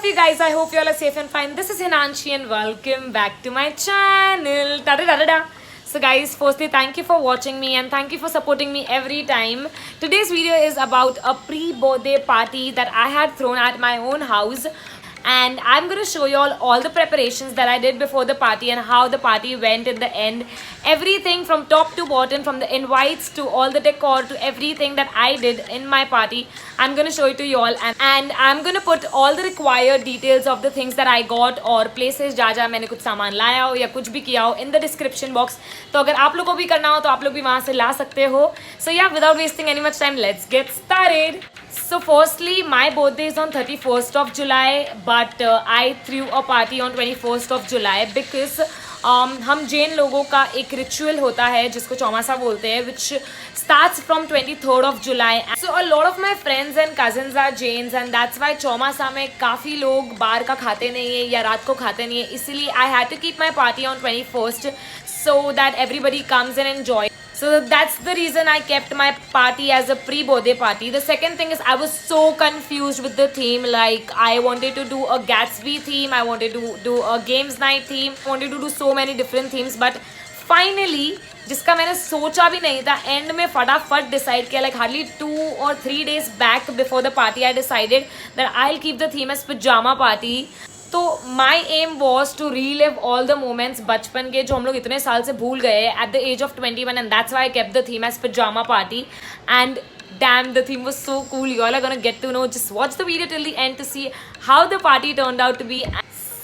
you guys? I hope you all are safe and fine. This is Hinanshi and welcome back to my channel. Ta-da-da-da-da. So guys, firstly thank you for watching me and thank you for supporting me every time. Today's video is about a pre-birthday party that I had thrown at my own house. And I'm going to show you all the preparations that I did before the party and how the party went in the end. Everything from top to bottom, from the invites to all the decor to everything that I did in my party, I'm going to show it to you all. And I'm going to put all the required details of the things that I got or places जहाँ मैंने कुछ सामान लाया हो या कुछ भी किया हो in the description box. तो अगर आप लोगों को भी करना हो तो आप लोग भी वहाँ से ला सकते हो. So yeah, without wasting any much time, let's get started. So firstly, my birthday is on 31st of July, but I threw a party on 21st of July because हम जैन लोगों का एक रिचुअल होता है जिसको चौमासा बोलते हैं, which starts from 23rd of July. So a lot of my friends and cousins are Jains and that's why चौमासा में काफ़ी लोग बाहर का खाते नहीं है या रात को खाते नहीं है, इसीलिए I had to keep my party on 21st so that everybody comes and enjoy. So that's the reason I kept my party as a pre-birthday party. The second thing is I was so confused with the theme. Like I wanted to do a Gatsby theme, I wanted to do a games night theme, I wanted to do so many different themes. But finally, जिसका मैंने सोचा भी नहीं था, and में फटाफट decide किया. Like hardly 2 or 3 days back before the party, I decided that I'll keep the theme as pajama party. तो my aim was to relive all the moments बचपन के जो हम लोग इतने साल से भूल गए at the age of 21 and that's why I kept the theme as pyjama party and damn, the theme was so cool. You all are gonna get to know. Just watch the video till the end to see how the party turned out to be.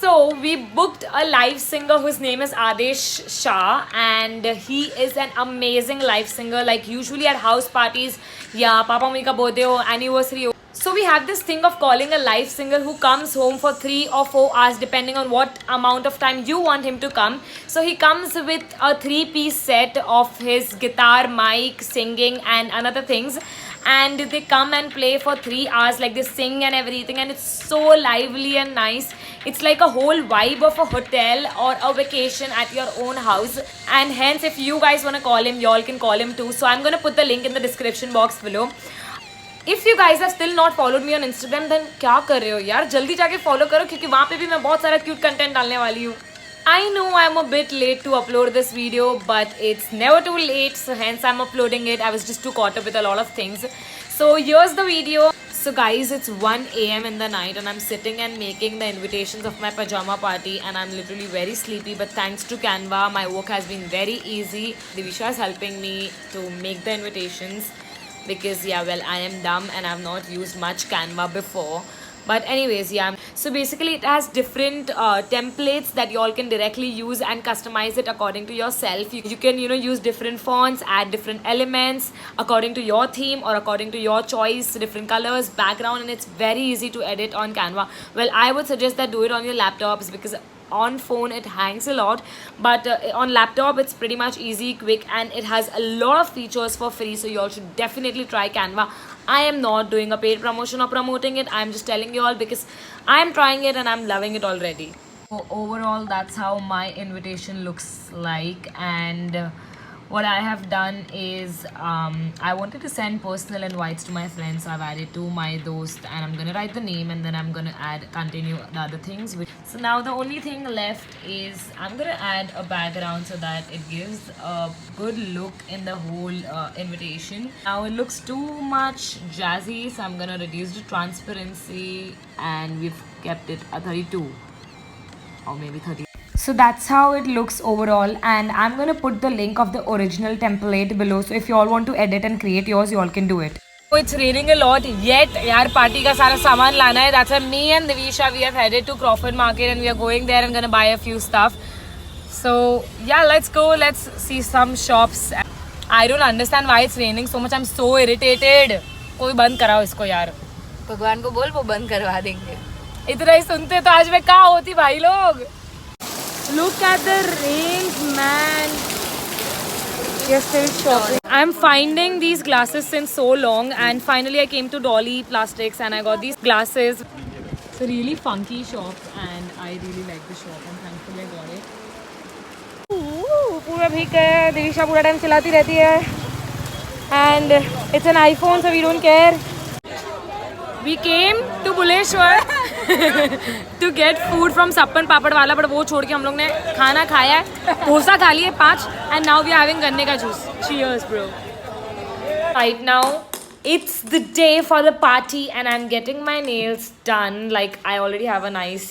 So we booked a live singer whose name is Adesh Shah and he is an amazing live singer. Like usually at house parties या papa mummy का birthday हो, anniversary हो, so we have this thing of calling a live singer who comes home for 3 or 4 hours depending on what amount of time you want him to come. So he comes with a 3-piece set of his guitar, mic, singing and another things, and they come and play for 3 hours. Like they sing and everything and it's so lively and nice. It's like a whole vibe of a hotel or a vacation at your own house, and hence if you guys want to call him, y'all can call him too. So I'm going to put the link in the description box below. If you guys have still not followed me on Instagram, then क्या कर रहे हो यार, जल्दी जाके follow करो क्योंकि वहाँ पे भी मैं बहुत सारा cute content डालने वाली हूँ. I know I'm a bit late to upload this video, but it's never too late, so hence I'm uploading it. I was just too caught up with a lot of things. So here's the video. So guys, it's 1 AM in the night and I'm sitting and making the invitations of my pajama party and I'm literally very sleepy, but thanks to Canva, my work has been very easy. Divisha is helping me to make the invitations because yeah, well, I am dumb and I've not used much Canva before. But anyways, yeah, so basically it has different templates that you all can directly use and customize it according to yourself. You can, you know, use different fonts, add different elements according to your theme or according to your choice, different colors, background, and it's very easy to edit on Canva. Well, I would suggest that do it on your laptops because on phone it hangs a lot, but on laptop it's pretty much easy, quick, and it has a lot of features for free, so you all should definitely try Canva. I am not doing a paid promotion or promoting it. I'm just telling you all because I'm trying it and I'm loving it already. So overall, that's how my invitation looks like, and what I have done is I wanted to send personal invites to my friends, so I've added to my dost and I'm gonna write the name and then I'm gonna continue the other things. So now the only thing left is I'm gonna add a background so that it gives a good look in the whole invitation. Now it looks too much jazzy, so I'm gonna reduce the transparency and we've kept it at 32 or maybe 30. So that's how it looks overall, and I'm gonna put the link of the original template below, so if you all want to edit and create yours, you all can do it. So it's raining a lot, yet yaar party ka sara saman lana hai. That's why me and Divisha, we have headed to Crawford Market and we are going there and gonna buy a few stuff. So yeah, let's go, let's see some shops. I don't understand why it's raining so much. I'm so irritated. कोई बंद कराओ इसको यार. भगवान को बोल, वो बंद करवा देंगे. इतना ही सुनते तो आज मैं कहाँ होती भाई लोग. Look at the rains, man. We are still shopping. I'm finding these glasses since so long, and finally I came to Dolly Plastics and I got these glasses. It's a really funky shop and I really like the shop and thankfully I got it. पूरा भीग गया. दिविशा पूरा time चिल्लाती रहती है. And it's an iPhone, so we don't care. We came to Buleshwar to get food from सप्पन पापड़ वाला, but वो छोड़ के हम लोग ने खाना खाया है, डोसा खा लिए 5 and now we are having गन्ने का juice. Cheers bro. Right now it's the day for the party and I'm getting my nails done. Like I already have a nice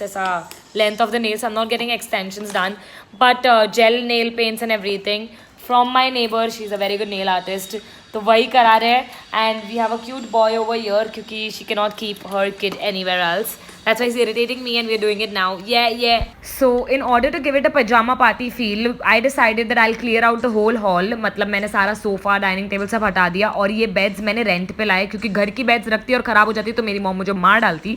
length of the nails. I'm not getting extensions done, but gel nail paints and everything from my neighbor. She's a very good nail artist. तो वही करा रहे हैं and we have a cute boy over here क्योंकि she cannot keep her kid anywhere else. That's why he's irritating me and we're doing it now. Yeah. So in order to give it a pajama party feel, I decided that I'll clear out the whole hall. मतलब मैंने सारा sofa dining table सब हटा दिया और ये beds मैंने rent पे लाए क्योंकि घर की बेड्स रखती और ख़राब हो जाती तो मेरी मॉम मुझे मार डालती.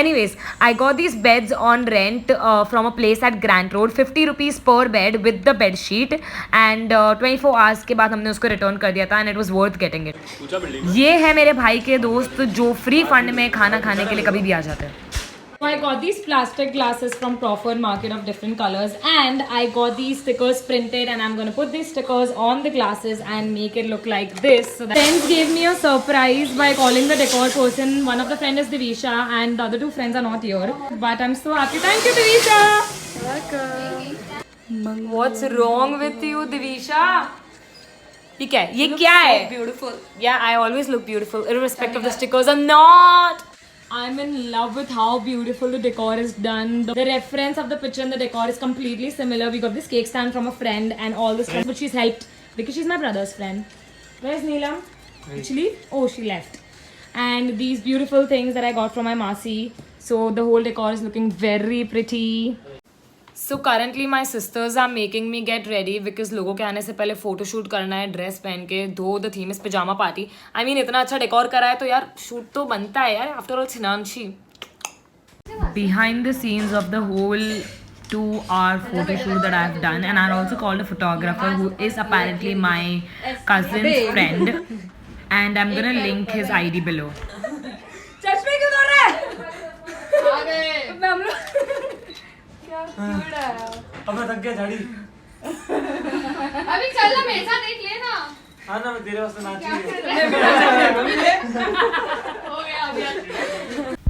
Anyways, I got these beds on rent from a place at Grant Road. 50 rupees per bed with the bed sheet and 24 hours के बाद हमने उसको रिटर्न कर दिया था and it was worth getting it. ये है मेरे भाई के दोस्त जो फ्री फंड में खाना खाने के लिए कभी भी आ जाते हैं. So I got these plastic glasses from Crawford Market of different colors and I got these stickers printed and I'm going to put these stickers on the glasses and make it look like this. So that friends gave me a surprise by calling the decor person. One of the friends is Divisha and the other 2 friends are not here. But I'm so happy. Thank you, Divisha. Welcome. What's wrong with you, Divisha? ये क्या है? Beautiful. Yeah, I always look beautiful irrespective of the stickers. I'm not. I'm in love with how beautiful the decor is done. The reference of the picture and the decor is completely similar. We got this cake stand from a friend and all this stuff, but she's helped because she's my brother's friend. Where's Neelam? Did she leave? Oh, she left. And these beautiful things that I got from my Masi. So the whole decor is looking very pretty. So currently my sisters are making me get ready because लोगों के आने से पहले photo shoot करना है dress पहन के. दो the theme is pyjama party. I mean इतना अच्छा डेकोर करा है तो यार शूट तो बनता है यार. After all Hinanshi. Behind the scenes of the whole 2-hour photo shoot that I've done and I also called a photographer who is apparently my cousin's friend and I'm gonna link his ID below. चश्मे क्यों तोड़ रहा है? आ गए. हम लोग अब मैं थक गया झाड़ी. अभी चल ना मेरे साथ एक ले ना. हाँ ना मैं तेरे वास्ते नाची. हो गया अभी.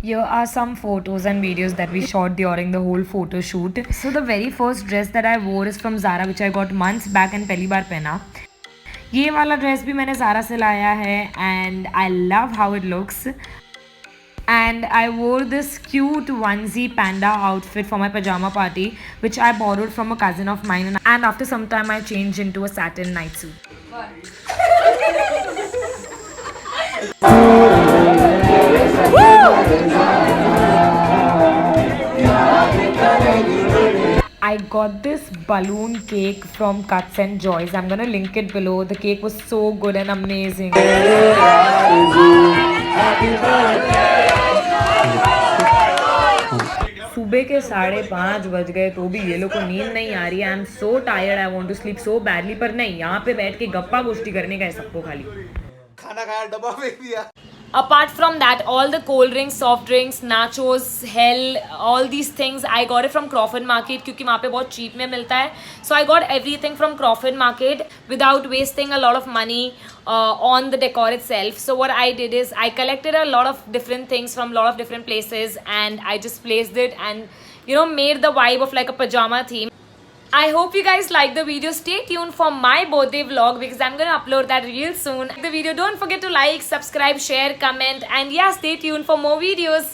Here are some photos and videos that we shot during the whole photo shoot. So the very first dress that I wore is from Zara which I got months back and पहली बार पहना. ये वाला dress भी मैंने Zara से लाया है and I love how it looks. And I wore this cute onesie panda outfit for my pajama party which I borrowed from a cousin of mine and after some time I changed into a satin night suit. I got this balloon cake from Cuts and Joys. I'm gonna link it below. The cake was so good and amazing. सुबह के 5:30 बज गए तो भी ये लोग को नींद नहीं आ रही है. I am so tired. I want to sleep so badly. पर नहीं, यहाँ पे बैठ के गप्पा गोष्ठी करने का है सबको खाली. खाना खाया डब्बा फेंक दिया. Apart from that, all the cold drinks, soft drinks, nachos, hell, all these things I got it from Crawford Market क्योंकि वहाँ पे बहुत cheap में मिलता है. So I got everything from Crawford Market without wasting a lot of money on the decor itself. So what I did is I collected a lot of different things from a lot of different places and I just placed it and made the vibe of like a pajama theme. I hope you guys like the video. Stay tuned for my birthday vlog because I'm going to upload that real soon. The video, don't forget to like, subscribe, share, comment and yeah, stay tuned for more videos.